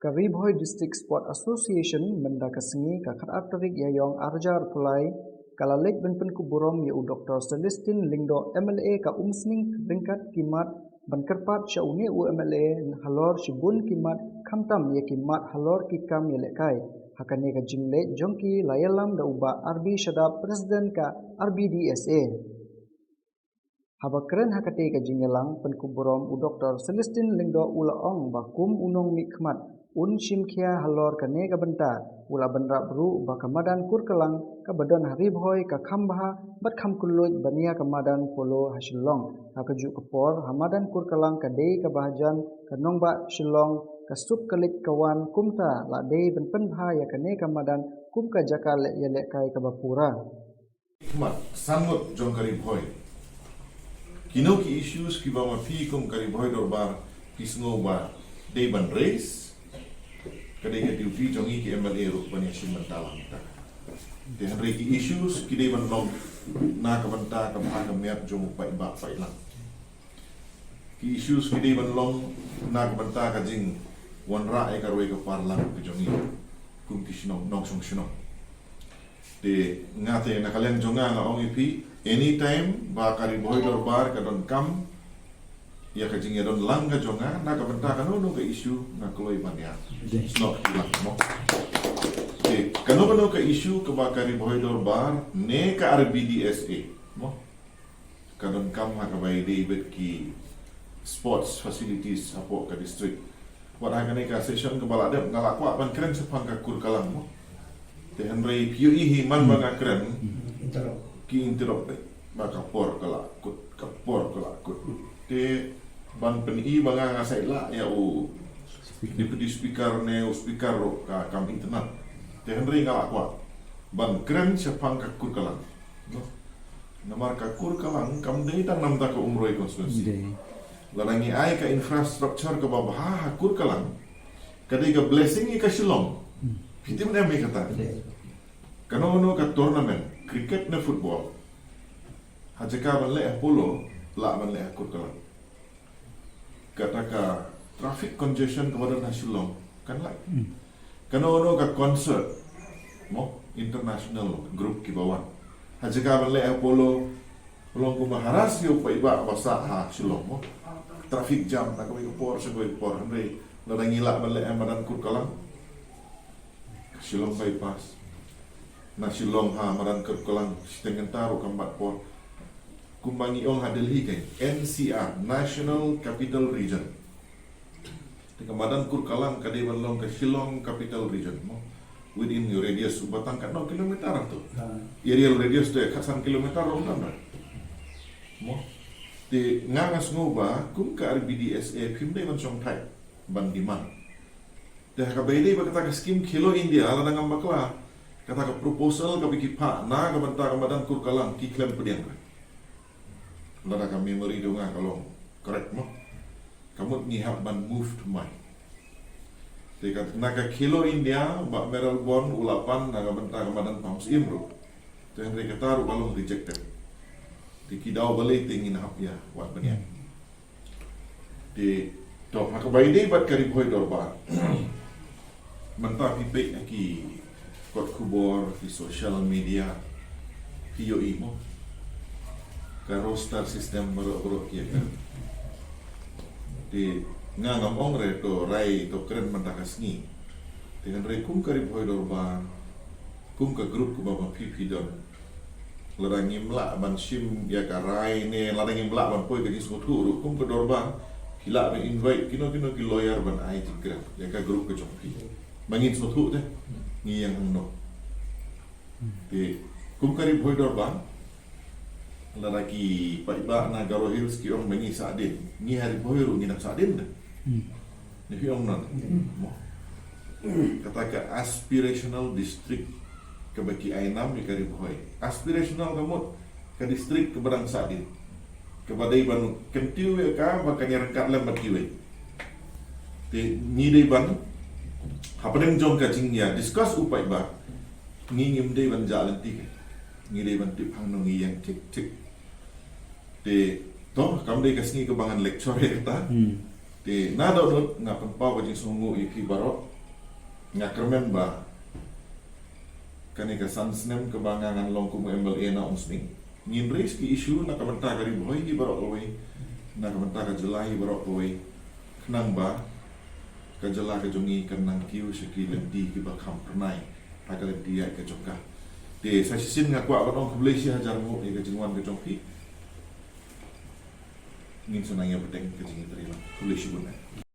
Karibhoy District Sport Association mendakasengi ka Khatatrik Yayong Arjar Pulai kalalik benpen kuburom yau Dr. Celestin Lingdo MLA ka umsning ringkat kimat bankerpat syaune UMLA halor shibun kimat khamtam ye kimat halor kikam yelekai hakane ka jingle jongki layalam da uba RB Shadab Presiden ka RBDSA habakren hakate ka jingelang penkuburom u Dr. Celestin Lingdo ulaong bakum unong mikmat un shimkhia halor kane ka benta ula bandra bru ba kamadan kurkelang ka badan haribhoy ka khambha bat kham kulluj bania kamadan polo hasilong hakaju kapor hamadan kurkelang ka dei ka bahajan ka nongba shilong ka sup kalit kawan kumta la dei benpen bha ya kane kamadan kum ka jakal yele kai ka bapura Mat sangot jong karibhoy kino ki issues ki ba mapi kum karibhoy dorbar kisngo ba dei ban race kadai ka duty jongi ki MLA ro bani sim mentalang ta de henry ki issues ki dei ban long na ka banta ka ba ka miat jong pai ba pai lang ki issues ki dei ban long na ka banta ka jing wan ra e ka roi ka parlang ki jongi kum ki sino nong song sino de ngate na kalian jonga nga ong ipi anytime ba karibhoy dorbar ka don kam ya ka jing ya don lang ka jonga na ka banta ka no ka issue na kloi banya snok ilang mo de kano ka issue ka ba karibhoy dorbar ne ka RBDSA mo ka don kam ha ka bay David ki sports facilities apo ka district wat ha ka ne ka session ka bala dem ngalakwa ban keren sa pangkakur kalang mo de henry PUE man banga keren ki interop baka por kala kut te ban peni banga ngasai la ya u deputy speaker ne u speaker ro ka kam internet te henry ngala kwa ban keren sepang ka kur kalang no namar ka kur kalang kam dei tang nam ta ka umroi konstitusi larangi ai ka infrastructure ka babah kur kalang kadai ka blessing i ka Shillong fitim ne me kata kano ka tournament cricket na football hajaka ban le polo la ban le kur kalang kata ka traffic congestion kepada Shillong kan like kano ka concert mo international group ki bawan hajaka ban le polo long ko maharas yo pa iba basa ha Shillong mo traffic jam na ko por sa ko por hamre la ngila ban le amadan kur kalang Shillong bypass na Shillong ha maran kur kalang sitengen taru kambat por kumbangi ong hadelhi kay NCR National Capital Region tika madan kur kalang kadai balong ke Shillong Capital Region mo within your radius ubatang kat 9 kilometer tu aerial radius tu kasan kilometer rom kan mo ti ngangas ngoba kum ka RBDSA phimdai man song thai ban diman dah ka baidai ba kata ka scheme Khelo India ala dangam bakla kata ka proposal ka biki pa na ka banta ka madan kur kalang ki claim pediang lada ka memory do nga kalong correct mo kamut ni have ban moved my dekat naga Khelo India ba meral bon ulapan naga benta kamadan pams imro to yang mereka taruh kalong rejected dikidau balai tingin hapya wat banya di to hakabai dei bat karibhoy dorba menta pipik aki kot kubor di social media POE mo karo star system bro kia kan di ngangam ongre to rai to keren mentakas ni dengan rai kum karibhoy dorba kum ka grup ku baba PP don larangi mla ban sim ya ka rai ne larangi mla ban poi ka jis mutu kum ka dorba hila ben invite kino ki lawyer ban ai tigra ya ka grup ka chongki bangin mutu de ni yang no di kum karibhoy dorba lalaki paiba na Garo Hills ki ong mengi sadin ni hari boyru ni nak sadin dah ni ki ong nan kata ka aspirational district ke baki ainam ni kari boy aspirational kamut ke district ke barang sadin ke badai ban kentiu ya ka bakanya rengkat lem batiwe te ni dei ban hapadeng jong ka jingnya discuss upai ba ngingim dei ban jalan tik ni dei ban tip hang nong yang tik tik de toh kam dei kasni kebangan lecture ya kata Te na do ngakan pa wajing sungu iki barok ngakermen ba kani ka sansnem kebangangan longkum MLA na umsning ngin raise ki issue na kamenta kari boy ki barok away na kamenta ka jelahi barok away kenang ba ka jela ka jongi kenang kiu seki lemdi ki ba kam pernai aga lemdi ya ka jongka te sa sisin ngakwa ka ong Malaysia hajar mo e ka jingwan ka jongki ngin sunanya beteng ka jingi terima Malaysia bunai